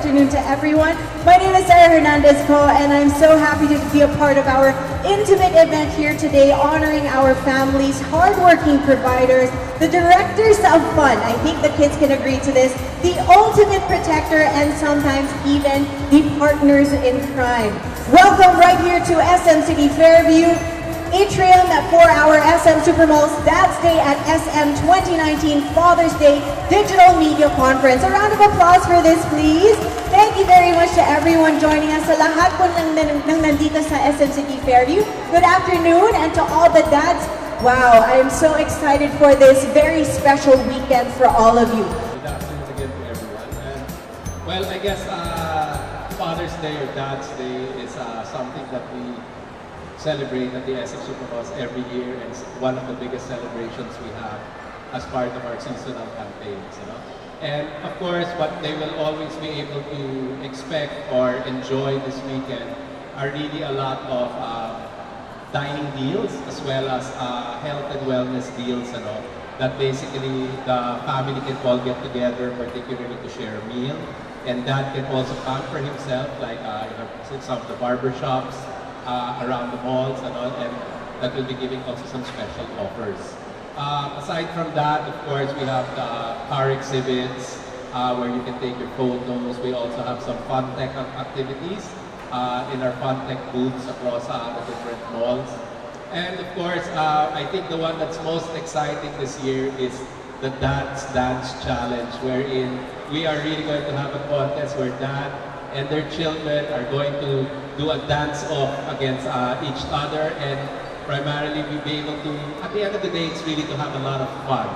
afternoon to everyone. My name is Sarah Hernandez Co, and I'm so happy to be a part of our intimate event here today, honoring our families, hardworking providers, the directors of fun. I think the kids can agree to this. The ultimate protector, and sometimes even the partners in crime. Welcome right here to SM City Fairview Atrium for our SM Supermalls Dad's Day at SM 2019 Father's Day Digital Media Conference. A round of applause for this, please. Thank you very much to everyone joining us. Sa lahat po ng nandito sa SM City Fairview, good afternoon, and to all the dads. Wow, I am so excited for this very special weekend for all of you. Good afternoon again to everyone. And, well, I guess Father's Day or Dad's Day is something that we celebrate at the SM Supermalls every year, and it's one of the biggest celebrations we have as part of our seasonal campaigns. And of course, what they will always be able to expect or enjoy this weekend are really a lot of dining deals, as well as health and wellness deals, that basically the family can all get together, particularly to share a meal. And Dad can also pamper himself, like some of the barbershops around the malls and all, and that will be giving also some special offers. Aside from that, of course, we have the car exhibits where you can take your photos. We also have some fun tech activities in our fun tech booths across the different malls. And of course, I think the one that's most exciting this year is the Dad's Dance Challenge, wherein we are really going to have a contest where Dad and their children are going to do a dance-off against each other, and primarily we'll be able to, at the end of the day, it's really to have a lot of fun,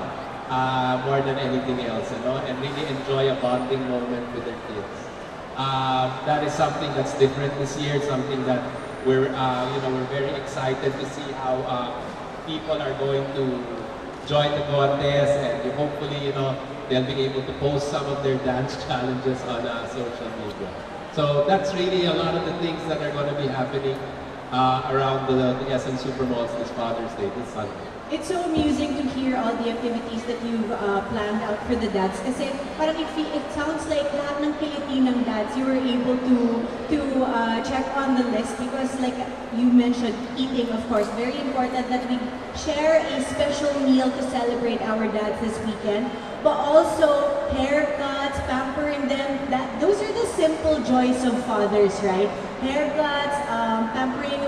more than anything else, and really enjoy a bonding moment with their kids. That is something that's different this year, something that we're very excited to see how people are going to join the contest, and hopefully, they'll be able to post some of their dance challenges on social media. So that's really a lot of the things that are going to be happening around the SM Supermalls this Father's Day, this Sunday. It's so amusing to hear all the activities that you've planned out for the dads. Kasi parang it sounds like lahat ng Filipinang dads, you were able to check on the list, because like you mentioned, eating, of course, very important that we share a special meal to celebrate our dads this weekend. But also haircuts, pampering them. Those are the simple joys of fathers, right? Haircuts, pampering,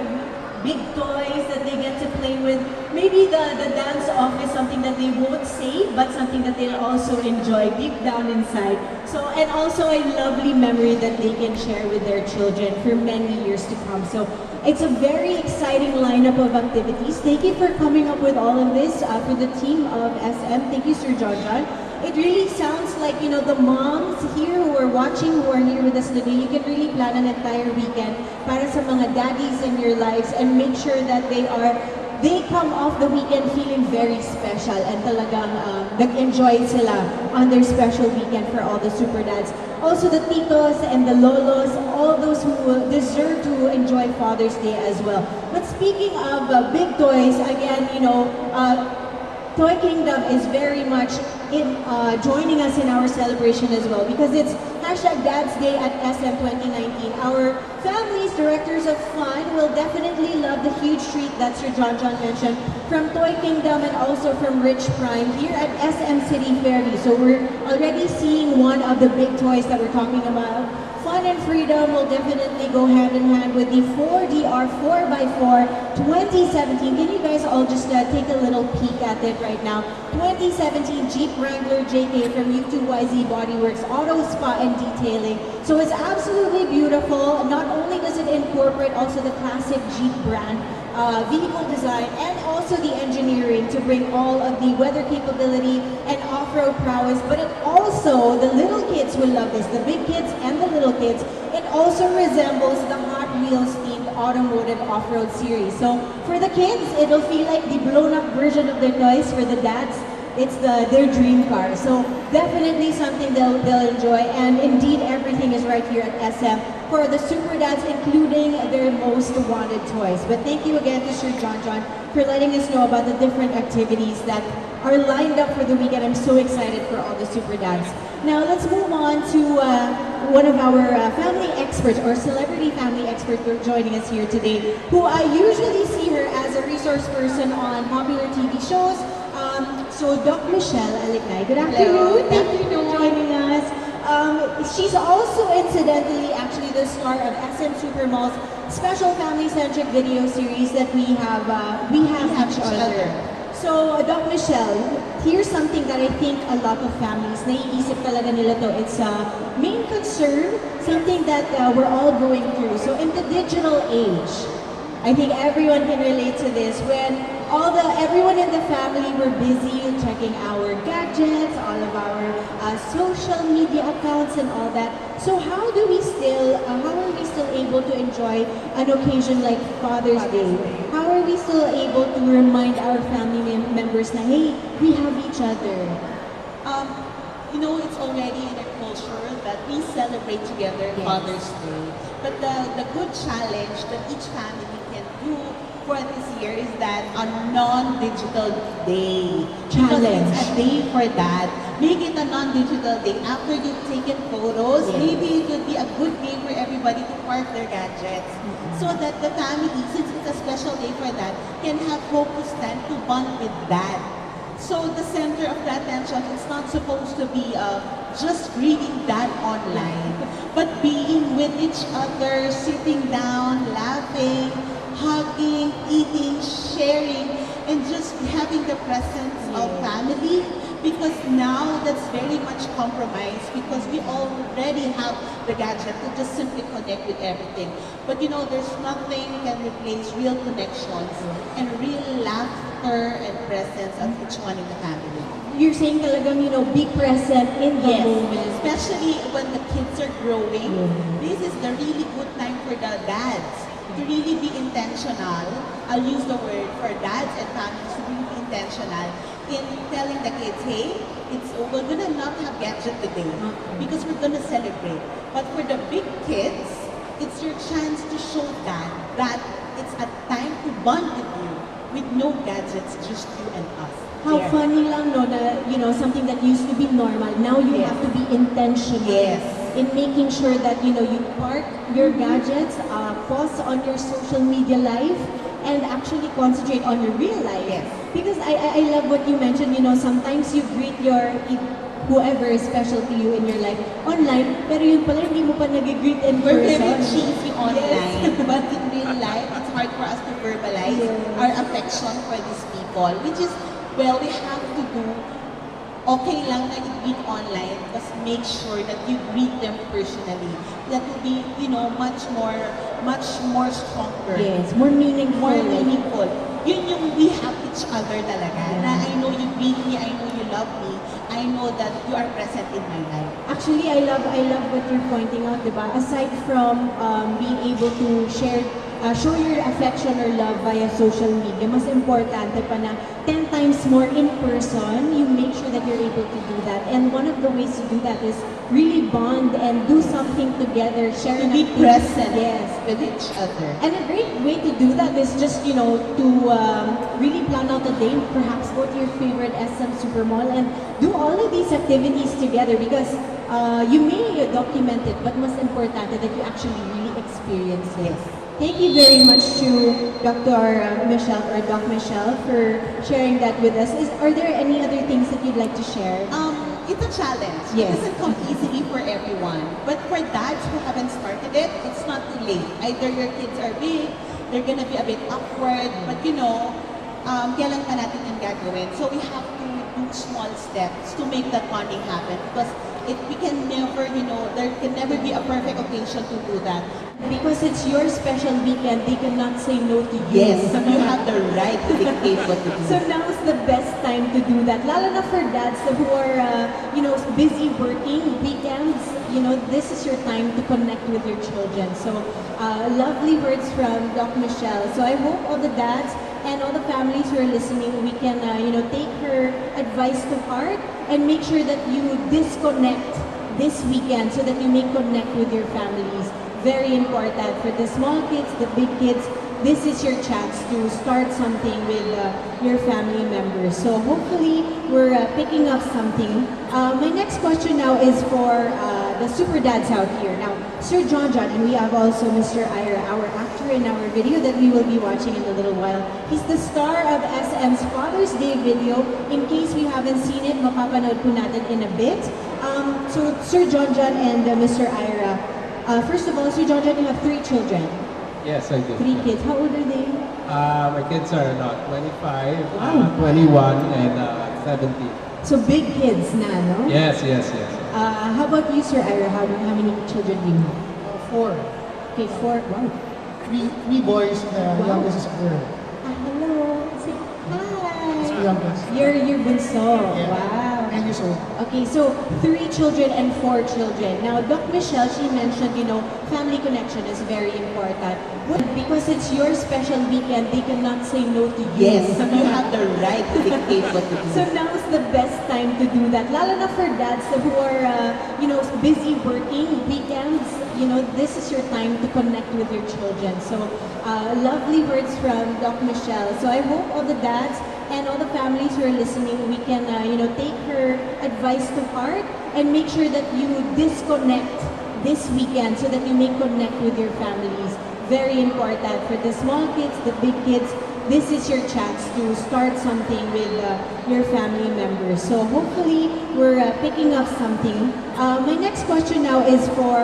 big toys that they get to play with. Maybe the dance off is something that they won't say, but something that they'll also enjoy deep down inside. So, and also a lovely memory that they can share with their children for many years to come. So it's a very exciting lineup of activities. Thank you for coming up with all of this for the team of SM. Thank you, Sir John. It really sounds like, the moms here who are watching, who are here with us today, you can really plan an entire weekend para sa mga daddies in your lives, and make sure that they come off the weekend feeling very special, and talagang nag-enjoy sila on their special weekend for all the super dads. Also the titos and the lolos, all those who deserve to enjoy Father's Day as well. But speaking of big toys, again, Toy Kingdom is very much joining us in our celebration as well, because it's #Dad's Day at SM 2019. Our families, directors of fun, will definitely love the huge treat that Sir John mentioned from Toy Kingdom and also from Rich Prime here at SM City Fairview. So we're already seeing one of the big toys that we're talking about. Fun and freedom will definitely go hand in hand with the 4DR 4x4 2017. Can you guys all just take a little peek at it right now? 2017 Jeep Wrangler JK from U2YZ Bodyworks Auto Spa and Detailing. So it's absolutely beautiful. Not only does it incorporate also the classic Jeep brand vehicle design, and also the engineering to bring all of the weather capability and off-road prowess, but it also, the little kids will love this, the big kids and the little kids. It also resembles the Hot Wheels themed automotive off-road series. So for the kids, it'll feel like the blown-up version of their toys. For the dads, it's their dream car. So definitely something they'll enjoy, and indeed everything is right here at SM for the super dads, including their most wanted toys. But thank you again to Sir John for letting us know about the different activities that are lined up for the weekend. I'm so excited for all the super dads. Now let's move on to one of our family experts or celebrity family experts joining us here today, who I usually see her as a resource person on popular TV shows. So Doc Michelle Alignay, good afternoon. Thank you for joining us. She's also incidentally actually the star of SM Supermall's special family-centric video series that we have each other. So, Doc Michelle, here's something that I think a lot of families, naiisip talaga nila to. It's a main concern, something that we're all going through. So, in the digital age, I think everyone can relate to this. When everyone in the family were busy checking our gadgets, all of our social media accounts and all that. So how are we still able to enjoy an occasion like Father's Day? How are we still able to remind our family members na, hey, we have each other? It's already in our culture that we celebrate together Father's Day. But the good challenge that each family can do for this year is that a non-digital day. Challenge. Because it's a day for that. Make it a non-digital day. After you've taken photos, maybe it would be a good day for everybody to park their gadgets. So that the family, since it's a special day for that, can have focused time to bond with that. So the center of the attention is not supposed to be just reading that online, but being with each other, sitting down, laughing, hugging, eating, sharing, and just having the presence of family. Because now that's very much compromised because we already have the gadget to just simply connect with everything. But there's nothing can replace real connections and real laughter and presence of each one in the family. You're saying talagang, be present in the moment. Especially when the kids are growing. This is the really good time for the dads to really be intentional. I'll use the word for dads and families to really be intentional in telling the kids, hey, we're gonna not have gadget today because we're gonna celebrate. But for the big kids, it's your chance to show that it's a time to bond with you with no gadgets, just you and us. How funny lang, no, na, something that used to be normal, now you have to be intentional in making sure that, you park your gadgets, pause on your social media life, and actually concentrate on your real life. Because I love what you mentioned, sometimes you greet whoever is special to you in your life online, pero yun pala hindi mo pa nag-greet in We're person. very cheesy online, but in real life, it's hard for us to verbalize our affection for these people, which is, well, we have to do okay lang na i-greet online, but make sure that you greet them personally. That will be, much more stronger. Yes, more meaningful. More meaningful. Yun yung we have each other talaga. Na I know you greet me, I know you love me, I know that you are present in my life. Actually, I love what you're pointing out, diba? Aside from being able to show your affection or love via social media, mas importante pa na 10 times more in person, you make sure that you're able to do that. And one of the ways to do that is really bond and do something together, share To be present with each other. And a great way to do that is just, to really plan out a day, perhaps go to your favorite SM Supermall and do all of these activities together because you may document it, but most important that you actually really experience it. Thank you very much to Dr. Michelle or Doc Michelle for sharing that with us. Are there any other things that you'd like to share? It's a challenge. It doesn't come easily for everyone. But for dads who haven't started it, it's not too late. Either your kids are big, they're gonna be a bit awkward, but kailan pa natin yung gagawin. So we have to do small steps to make that bonding happen because we can never, there can never be a perfect occasion to do that. Because it's your special weekend, they cannot say no to you. Yes, you have the right to dictate what to do. So now's the best time to do that. Lalo na for dads who are, busy working weekends. This is your time to connect with your children. So, lovely words from Doc Michelle. So I hope all the dads and all the families who are listening, we can, take her advice to heart and make sure that you disconnect this weekend so that you may connect with your families. Very important for the small kids, the big kids. This is your chance to start something with your family members. So hopefully we're picking up something. My next question now is for the super dads out here. Now, Sir John, and we have also Mr. Ira, our actor in our video that we will be watching in a little while. He's the star of SM's Father's Day video. In case we haven't seen it, mapapanood po natin in a bit. So, Sir John and Mr. Ira, first of all, Sir John, you have 3 children. Yes, I do. 3 kids. How old are they? My kids are not 25, Wow. 21, and 17. So big kids na, no? Yes. How about you, Sir Ira? How many children do you have? 4. Okay, 4. Wow. Three boys, the Wow. youngest is a girl. Hello. Say It's the hi. youngest. You're bunso. Yeah. Wow. 10 years old. Okay, so 3 children and 4 children. Now, Doc Michelle, she mentioned, family connection is very important. Because it's your special weekend, they cannot say no to you. Yes, you have the right to dictate what to do. So now's the best time to do that. Lalo na for dads who are, busy working weekends. This is your time to connect with your children. So, lovely words from Doc Michelle. So I hope all the dads and all the families who are listening, we can, take her advice to heart and make sure that you disconnect this weekend so that you may connect with your families. Very important for the small kids, the big kids. This is your chance to start something with your family members. So hopefully we're picking up something. My next question now is for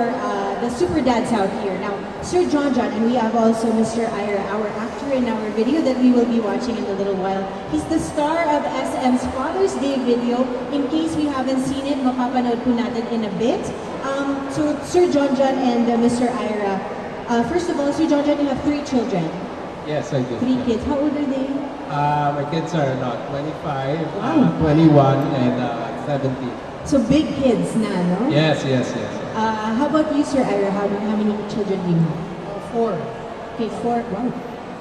the super dads out here. Now, Sir John, and we have also Mr. Ira, our actor in our video that we will be watching in a little while. He's the star of SM's Father's Day video. In case we haven't seen it, mapapanood po natin in a bit. So Sir John and Mr. Ira, first of all, Sir John, you have 3 children. Yes, I do. 3 kids. How old are they? My kids are not 25, Wow. 21, and 17. So big kids na, no? Yes. How about you, Sir Ira? How many children do you have? 4. Okay, 4. Wow.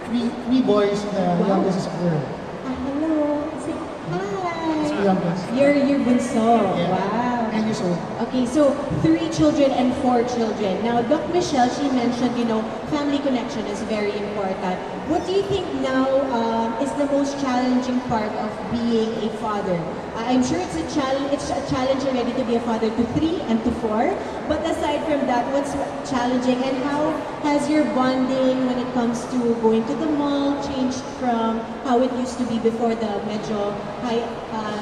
Three boys, the Wow. youngest is a girl. Hello. Say It's the hi. youngest. You're bunso. Yeah. Wow. 10 years old. Okay, so 3 children and 4 children. Now, Doc Michelle, she mentioned, family connection is very important. What do you think now is the most challenging part of being a father? I'm sure it's a challenge. It's a challenge already to be a father to 3 and to 4. But aside from that, what's challenging and how has your bonding when it comes to going to the mall changed from how it used to be before the medyo high,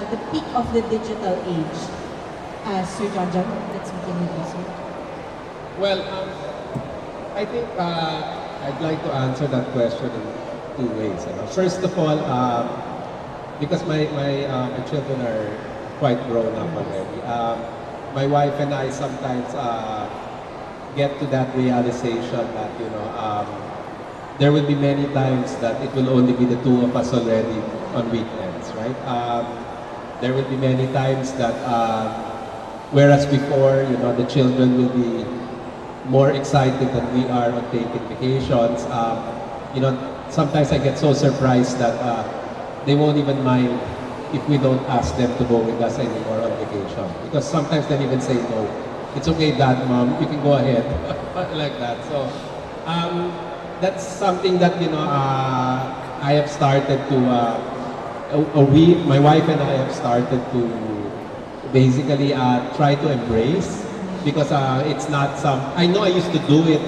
the peak of the digital age? Sir John, let's begin with you, sir. Well, I think I'd like to answer that question in 2 ways. First of all, because my children are quite grown up already, my wife and I sometimes get to that realization that there will be many times that it will only be the 2 of us already on weekends, right? There will be many times that whereas before, the children will be more excited than we are on taking vacations. Sometimes I get so surprised that they won't even mind if we don't ask them to go with us anymore on vacation. Because sometimes they even say no. It's okay, Dad, Mom, you can go ahead. Like that. So that's something that I have started to. My wife and I have started to basically try to embrace, because it's not I know I used to do it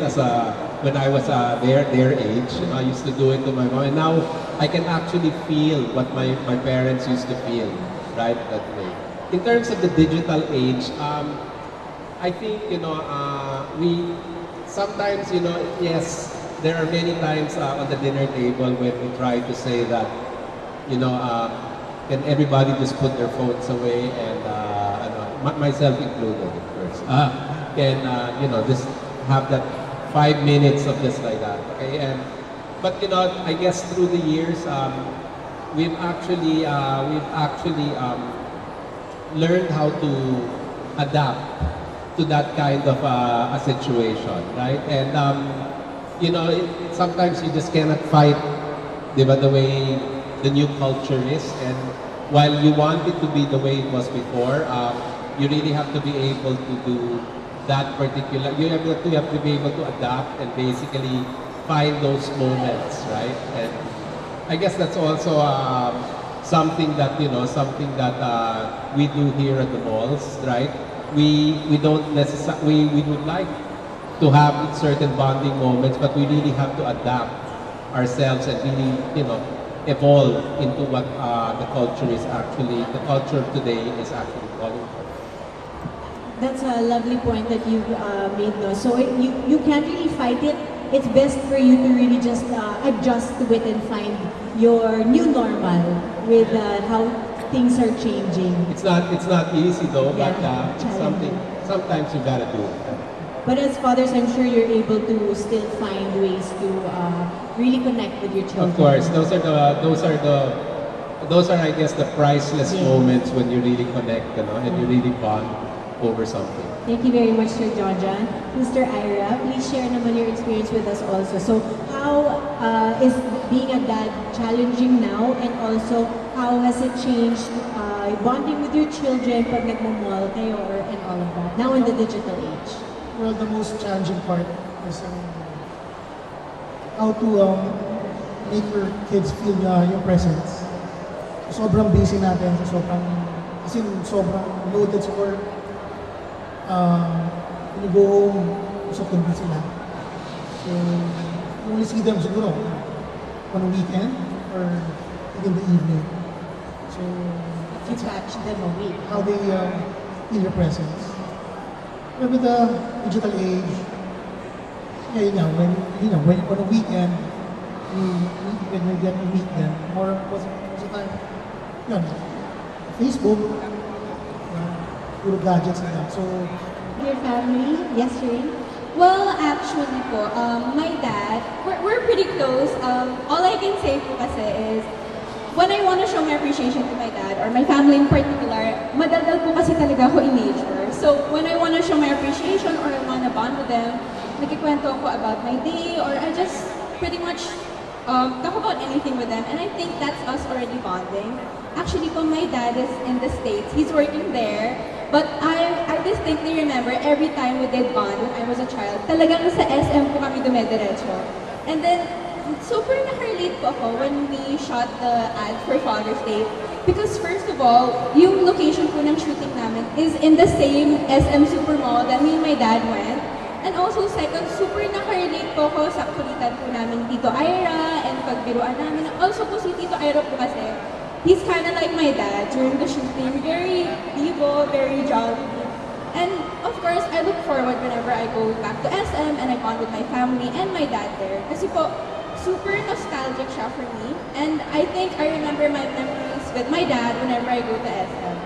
when I was their age. I used to do it to my mom, and now I can actually feel what my parents used to feel, right, that way. In terms of the digital age, I think we sometimes yes, there are many times on the dinner table when we try to say that can everybody just put their phones away, and myself included, of course. Can just have that 5 minutes of just like that, okay? But I guess through the years, we've actually learned how to adapt to that kind of a situation, right? And sometimes you just cannot fight, diba, the way the new culture is, and while you want it to be the way it was before, you really have to be able to do that particular, you have to be able to adapt and basically find those moments, right? And I guess that's also something that we do here at the malls, right? we don't necessarily, we would like to have certain bonding moments, but we really have to adapt ourselves and really, evolve into what the culture is actually, the culture today is actually calling for. That's a lovely point that you've made, no? So you can't really fight it. It's best for you to really just adjust to it and find your new normal with how things are changing. It's not easy though, Yeah, but it's something sometimes you gotta do. But as fathers, I'm sure you're able to still find ways to really connect with your children. Of course, those are I guess the priceless Yeah. moments when you really connect, and you really bond over something. Thank you very much, Sir John. Mr. Ira, please share naman your experience with us also. So, how is being a dad challenging now, and also how has it changed bonding with your children pag nagmamall kayo and all of that, now in the digital age? Well, the most challenging part is how to make your kids feel yung presence. Sobrang busy natin, sobrang loaded sa work. When you go home, sobrang busy sila. So, you only see them siguro on a weekend or in the evening. So, You catch them a week. how they feel your presence. But with the digital age, when on a weekend, when you get a weekend, most of the time, yun, Facebook, puro gadgets na yan. So, Your family? Yes, Rain? Well, actually po, my dad, we're pretty close. All I can say po kasi is, when I want to show my appreciation to my dad, or my family in particular, madaldal po kasi talaga ako in nature. So, when I want to show my appreciation or I want to bond with them, nagkikwento ako about my day, or I just pretty much talk about anything with them. And I think that's us already bonding. Actually po, my dad is in the States. He's working there. But I distinctly remember every time we did bond when I was a child, talagang sa SM po kami dumediretso. And then, super nakarelate po ako when we shot the ad for Father's Day. Because first of all, yung location po ng shooting namin is in the same SM Supermall that me and my dad went. And also second, super nakarelate po ako sa kulitan po namin Tito Ira and pagbiruan namin. Also po si Tito Ira po kasi, he's kind of like my dad during the shooting. Very vivo, very jolly. And of course, I look forward whenever I go back to SM and I bond with my family and my dad there. Kasi po, super nostalgic siya for me. And I think I remember my memories with my dad whenever I go to SM.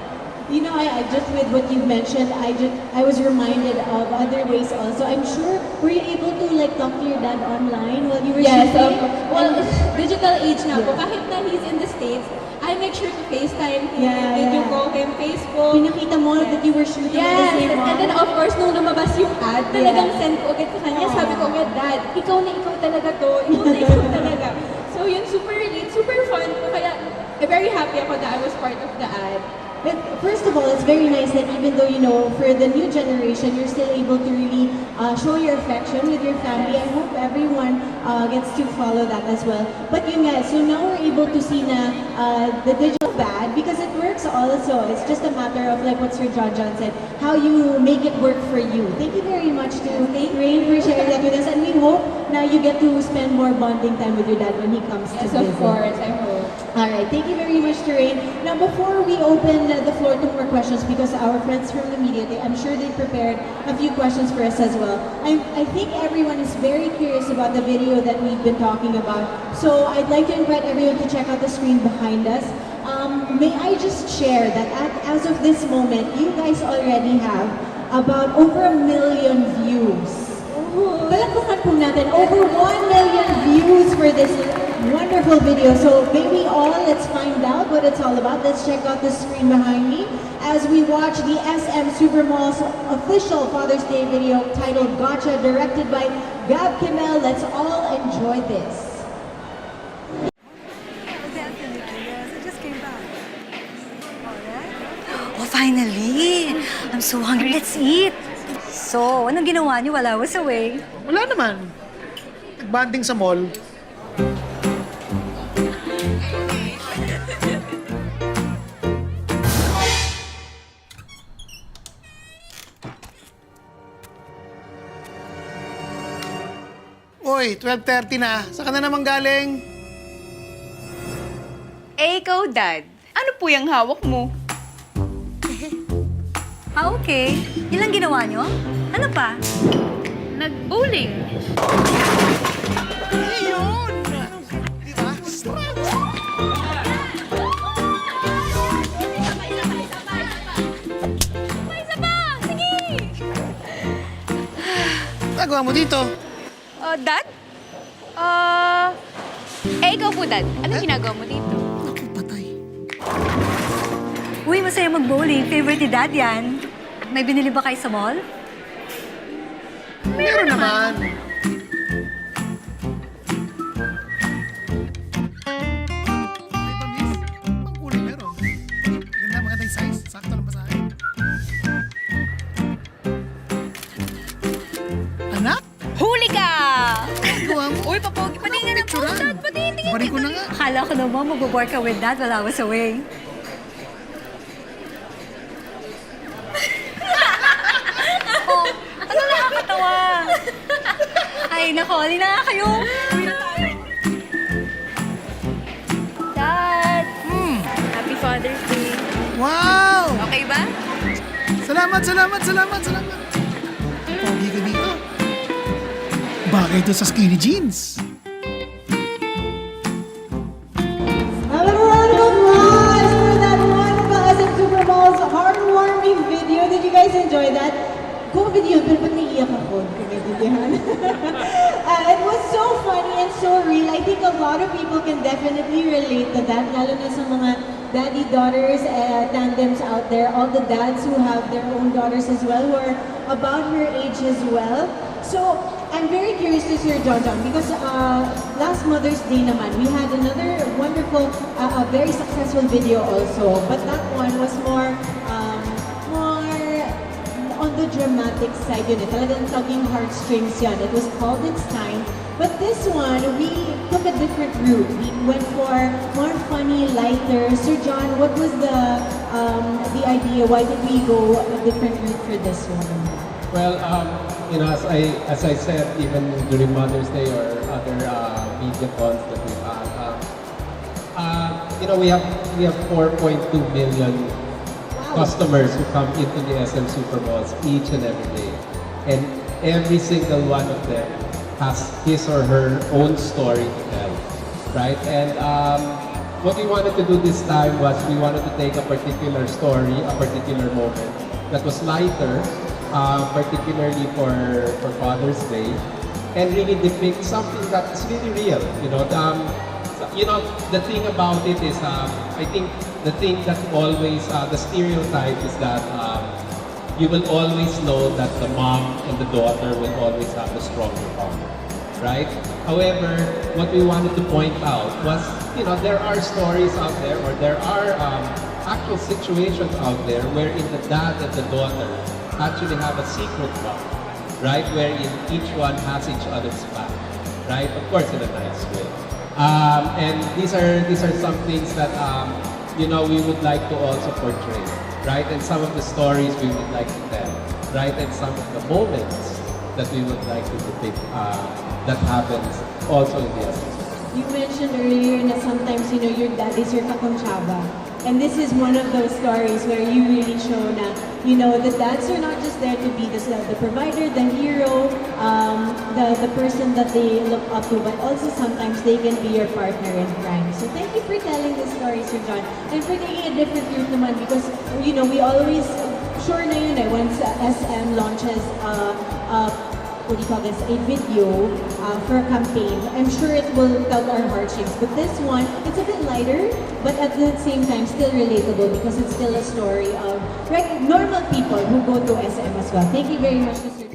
You know, I just with what you mentioned, I was reminded of other ways also. I'm sure, were you able to like talk to your dad online while you were Yes, shooting? well, digital age na po. Yeah. Kahit na he's in the States, I make sure to FaceTime him, Yeah, video yeah. call him, Facebook. Pinakita mo that you were shooting at Yes, the same and then of course, nung lumabas yung ad, talagang Yeah. send ko agad sa kanya. Aww. Sabi ko agad, Dad, ikaw na ikaw talaga to. Ikaw na ikaw talaga. So yun, super relate, super fun po. Kaya very happy ako that I was part of the ad. But first of all, it's very nice that even though, you know, for the new generation, you're still able to really show your affection with your family. I hope everyone gets to follow that as well. But yun nga, so now we're able to see na the digital bad because it works also. It's just a matter of like what Sir John said, how you make it work for you. Thank you very much to Rain for sharing that with us. And we hope now you get to spend more bonding time with your dad when he comes Yes, to of visit. course, I hope. Alright, thank you very much, Rain. Now, before we open the floor to more questions, because our friends from the media, I'm sure they prepared a few questions for us as well. I think everyone is very curious about the video that we've been talking about. So I'd like to invite everyone to check out the screen behind us. May I just share that as of this moment, you guys already have about over 1 million views. Palakpakan po natin, over 1 million views for this wonderful video. So maybe let's find out what it's all about. Let's check out the screen behind me as we watch the SM Supermall's official Father's Day video titled Gotcha, directed by Gab Kimmel. Let's all enjoy this. I just came back. Alright. Oh, finally! I'm so hungry. Let's eat! So, anong ginawa niyo while I was away? wala naman. Nag-banding sa mall. Uy, 12:30 na. Saan ka na naman galing? Eh, ikaw, Dad. Ano po yung hawak mo? Okay. Yun lang ginawa nyo? Ano pa? Nag-bowling. Yun! Di ba? Isa pa! Sige! Nagawa mo dito? Dad? Ikaw po, Dad. Anong ginagawa mo dito? Naku, patay. Uy, masaya mag-bowling. Favorite ni Dad yan. May binili ba kayo sa mall? Meron naman. Ay, ba, miss? Ang kulay meron. Ganda, magandang size. Sakto lang ba sa akin? Anak? Huli ka! Gawa mo? Uy, papogi. Patingin na po, Dad. Patingin. Bari ko na nga. Akala ko naman mag-work ka with Dad while I was away. Oh, ano nakakatawa? Ay, nako, alin na nga kayo. Dad! Happy Father's Day. Wow! Okay ba? Salamat. Pogi ka dito. Bagay ito sa skinny jeans. Have a round of applause for that wonderful SM Super Bowl's heartwarming video. Did you guys enjoy that? Go video, pero ba't naiiyak ako? Pinagdidihan. It was so funny and so real. I think a lot of people can definitely relate to that, lalo na sa mga daddy-daughters tandems out there, all the dads who have their own daughters as well, who are about her age as well. So, I'm very curious to hear John because last Mother's Day naman, we had another wonderful, very successful video also. But that one was more on the dramatic side yun. Talagang tugging heartstrings yan. It was called It's Time. But this one, we took a different route. We went for more funny, lighter. Sir John, what was the idea? Why did we go a different route for this one? Well, as I said, even during Mother's Day or other media cons that we've had, we have 4.2 million customers who come into the SM Super Malls each and every day, and every single one of them has his or her own story to tell, right? And what we wanted to do this time was we wanted to take a particular story, a particular moment that was lighter, particularly for Father's Day, and really depict something that is really real. The thing about it is, I think the thing that always, the stereotype is that you will always know that the mom and the daughter will always have a stronger bond, right? However, what we wanted to point out was, there are stories out there, or there are actual situations out there wherein the dad and the daughter actually have a secret bond, right? Wherein each one has each other's back, right? Of course, in a nice way. And these are some things that we would like to also portray, right? And some of the stories we would like to tell, right? And some of the moments that we would like to depict that happens also in the essence. You mentioned earlier that sometimes, your dad is your kakonchaba. And this is one of those stories where you really show that, the dads are not just there to be the provider, the hero, the person that they look up to, but also sometimes they can be your partner in crime. So thank you for telling this story, Sir John. And for taking a different route naman because, we always, sure na yun once SM launches what do you call this, a video for a campaign, I'm sure it will tug our heartstrings. But this one, it's a bit lighter, but at the same time still relatable because it's still a story of normal people who go to SM as well. Thank you very much, Mr.